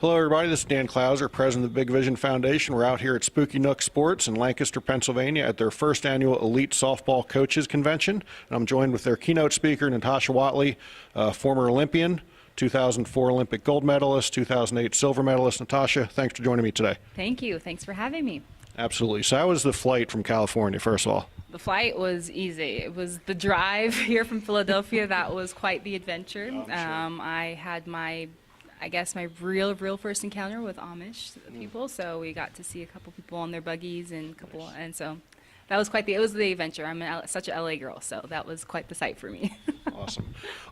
Hello, everybody. This is Dan Clouser, president of the Big Vision Foundation. We're out here at Spooky Nook Sports in Lancaster, Pennsylvania at their first annual Elite Softball Coaches Convention. And I'm joined with their keynote speaker, Natasha Watley, former Olympian, 2004 Olympic gold medalist, 2008 silver medalist. Natasha, thanks for joining me today. Thank you. Thanks for having me. Absolutely. So how was the flight from California, first of all? The flight was easy. It was the drive here from Philadelphia that was quite the adventure. Oh, sure. I had my real first encounter with Amish people. So we got to see a couple people on their buggies and so that was it was the adventure. I'm such a LA girl, so that was quite the sight for me.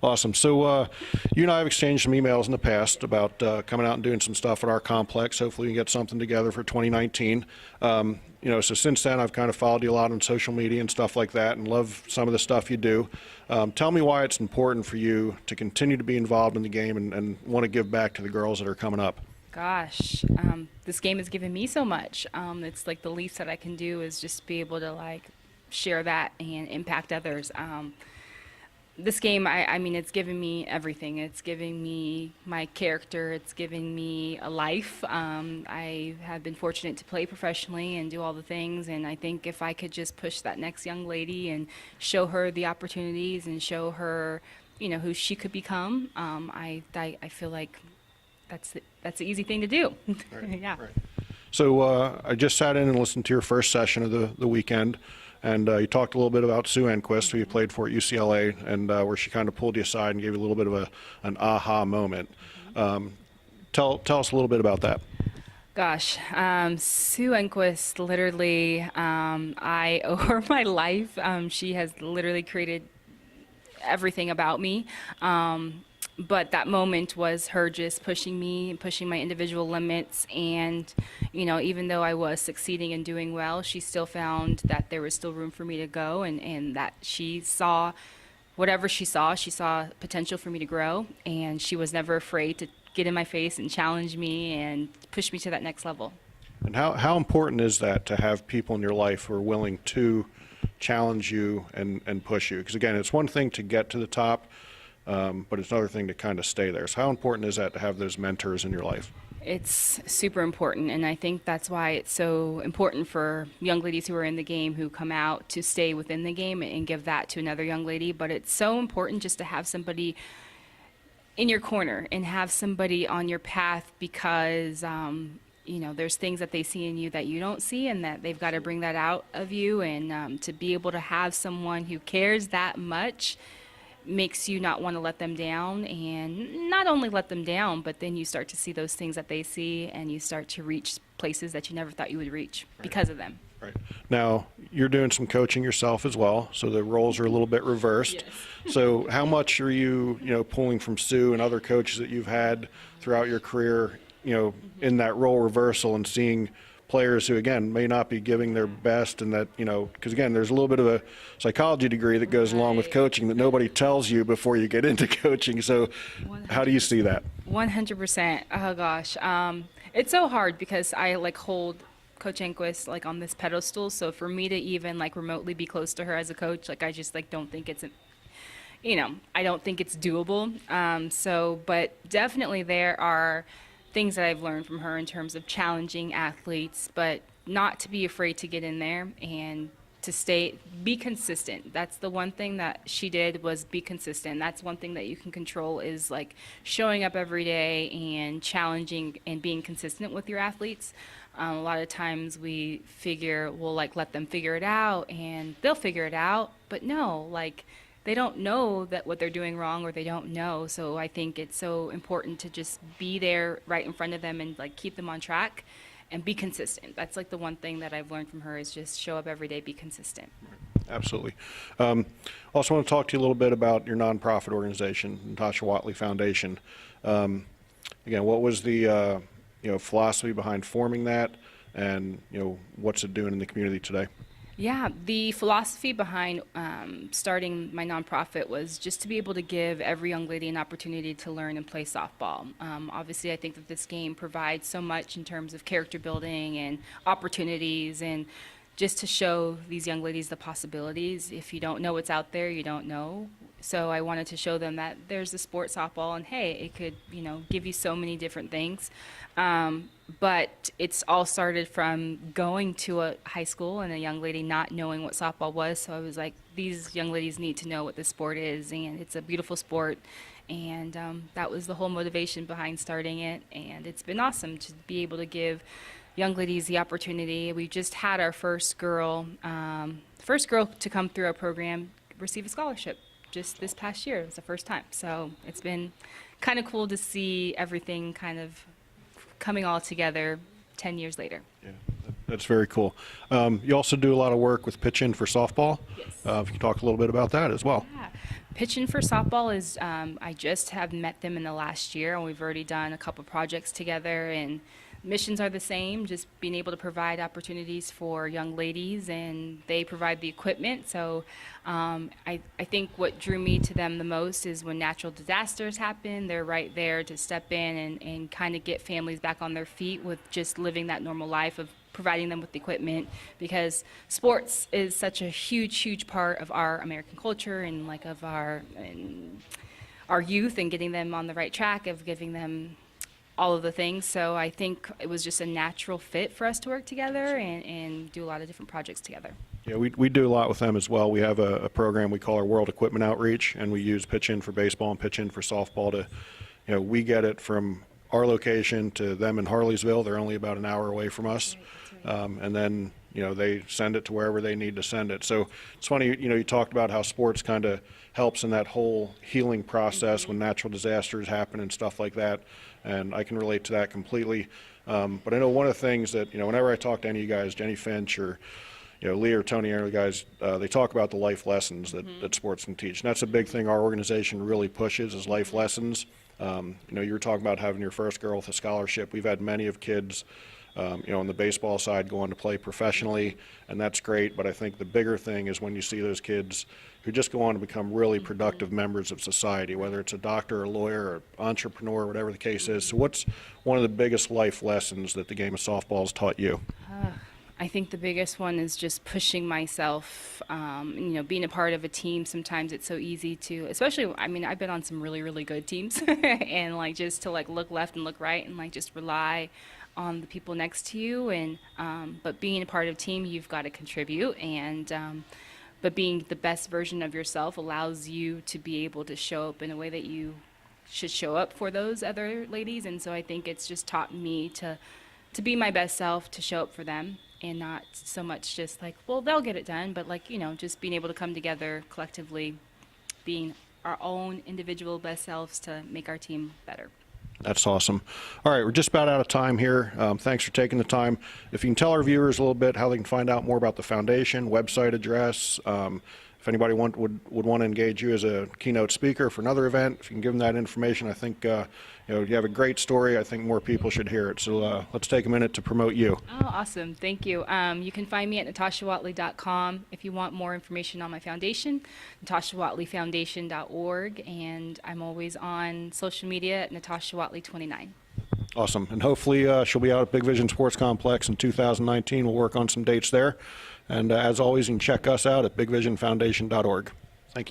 Awesome. So you and I have exchanged some emails in the past about coming out and doing some stuff at our complex. Hopefully we can get something together for 2019. So since then I've kind of followed you a lot on social media and stuff like that and love some of the stuff you do. Tell me why it's important for you to continue to be involved in the game and want to give back to the girls that are coming up. Gosh, this game has given me so much. It's like the least that I can do is just be able to share that and impact others. This game, I mean, it's given me everything. It's giving me my character. It's giving me a life. I have been fortunate to play professionally and do all the things, and I think if I could just push that next young lady and show her the opportunities and show her, who she could become, I feel like that's the easy thing to do. Right, yeah. Right. So I just sat in and listened to your first session of the weekend. And you talked a little bit about Sue Enquist, who you played for at UCLA, and where she kind of pulled you aside and gave you a little bit of an aha moment. Tell us a little bit about that. Gosh, Sue Enquist, literally, I owe her my life. She has literally created everything about me. But that moment was her just pushing me and pushing my individual limits. And, even though I was succeeding and doing well, she still found that there was still room for me to go and that she saw whatever she saw potential for me to grow. And she was never afraid to get in my face and challenge me and push me to that next level. And how important is that to have people in your life who are willing to challenge you and push you? Because, again, it's one thing to get to the top. But it's another thing to kind of stay there. So how important is that to have those mentors in your life? It's super important, and I think that's why it's so important for young ladies who are in the game who come out to stay within the game and give that to another young lady. But it's so important just to have somebody in your corner and have somebody on your path because, there's things that they see in you that you don't see and that they've got to bring that out of you. And to be able to have someone who cares that much makes you not want to let them down, and not only let them down, but then you start to see those things that they see and you start to reach places that you never thought you would reach because of them. Right. Now, you're doing some coaching yourself as well, so the roles are a little bit reversed. Yes. So how much are you, pulling from Sue and other coaches that you've had throughout your career, in that role reversal and seeing players who, again, may not be giving their best, and that, because, again, there's a little bit of a psychology degree that goes along with coaching that nobody tells you before you get into coaching. So 100%. How do you see that? 100%. Oh, gosh. It's so hard because I, hold Coach Enquist, on this pedestal. So for me to even, remotely be close to her as a coach, I just, don't think it's, I don't think it's doable. But definitely there are things that I've learned from her in terms of challenging athletes, but not to be afraid to get in there and to be consistent. That's the one thing that she did, was be consistent. That's one thing that you can control, is showing up every day and challenging and being consistent with your athletes. A lot of times we figure, we'll let them figure it out and they'll figure it out, but no, they don't know that what they're doing wrong, or they don't know. So I think it's so important to just be there right in front of them and keep them on track and be consistent. That's the one thing that I've learned from her, is just show up every day, be consistent. Absolutely. Also want to talk to you a little bit about your nonprofit organization, Natasha Watley Foundation. Again, what was the philosophy behind forming that, and what's it doing in the community today? Yeah, the philosophy behind starting my nonprofit was just to be able to give every young lady an opportunity to learn and play softball. Obviously, I think that this game provides so much in terms of character building and opportunities, and just to show these young ladies the possibilities. If you don't know what's out there, you don't know. So I wanted to show them that there's the sport softball, and hey, it could, you know, give you so many different things. But it's all started from going to a high school and a young lady not knowing what softball was. So I was like, these young ladies need to know what this sport is, and it's a beautiful sport. And that was the whole motivation behind starting it. And it's been awesome to be able to give young ladies the opportunity. We just had our first girl to come through our program receive a scholarship just this past year. It was the first time. So it's been kind of cool to see everything kind of coming all together 10 years later. Yeah, that's very cool. You also do a lot of work with Pitch In for softball. Yes. If you can talk a little bit about that as well. Yeah. Pitch In for softball is, I just have met them in the last year, and we've already done a couple projects together, and missions are the same, just being able to provide opportunities for young ladies, and they provide the equipment. So I think what drew me to them the most is when natural disasters happen, they're right there to step in and kind of get families back on their feet with just living that normal life of providing them with the equipment, because sports is such a huge part of our American culture and like of our youth, and getting them on the right track of giving them all of the things. So I think it was just a natural fit for us to work together and do a lot of different projects together. Yeah, we do a lot with them as well. We have a program we call our World Equipment Outreach, and we use Pitch In for baseball and Pitch In for softball to, you know, we get it from our location to them in Harleysville. They're only about an hour away from us. And then, you know, they send it to wherever they need to send it. So it's funny, you know, you talked about how sports kind of helps in that whole healing process when natural disasters happen and stuff like that. And I can relate to that completely. But I know one of the things that, you know, whenever I talk to any of you guys, Jenny Finch or, you know, Lee or Tony, the guys, they talk about the life lessons that sports can teach. And that's a big thing our organization really pushes, is life lessons. You know, you were talking about having your first girl with a scholarship. We've had many of kids, you know, on the baseball side going to play professionally, and that's great. But I think the bigger thing is when you see those kids who just go on to become really productive members of society, whether it's a doctor, a lawyer, or entrepreneur, whatever the case is. So what's one of the biggest life lessons that the game of softball has taught you? I think the biggest one is just pushing myself, you know, being a part of a team. Sometimes it's so easy to, especially, I mean, I've been on some really good teams and like just to like look left and look right and like just rely on the people next to you. And, but being a part of a team, you've got to contribute, and, but being the best version of yourself allows you to be able to show up in a way that you should show up for those other ladies. And so I think it's just taught me to be my best self, to show up for them, and not so much just like, well, they'll get it done, but like, you know, just being able to come together collectively, being our own individual best selves to make our team better. That's awesome. All right, we're just about out of time here. Thanks for taking the time. If you can tell our viewers a little bit how they can find out more about the foundation, website address, if anybody would want to engage you as a keynote speaker for another event, if you can give them that information, I think you know, you have a great story. I think more people should hear it. So let's take a minute to promote you. Oh, awesome. Thank you. You can find me at natashawatley.com. If you want more information on my foundation, natashawatleyfoundation.org, and I'm always on social media at natashawatley29. Awesome. And hopefully she'll be out at Big Vision Sports Complex in 2019. We'll work on some dates there. And as always, you can check us out at bigvisionfoundation.org. Thank you.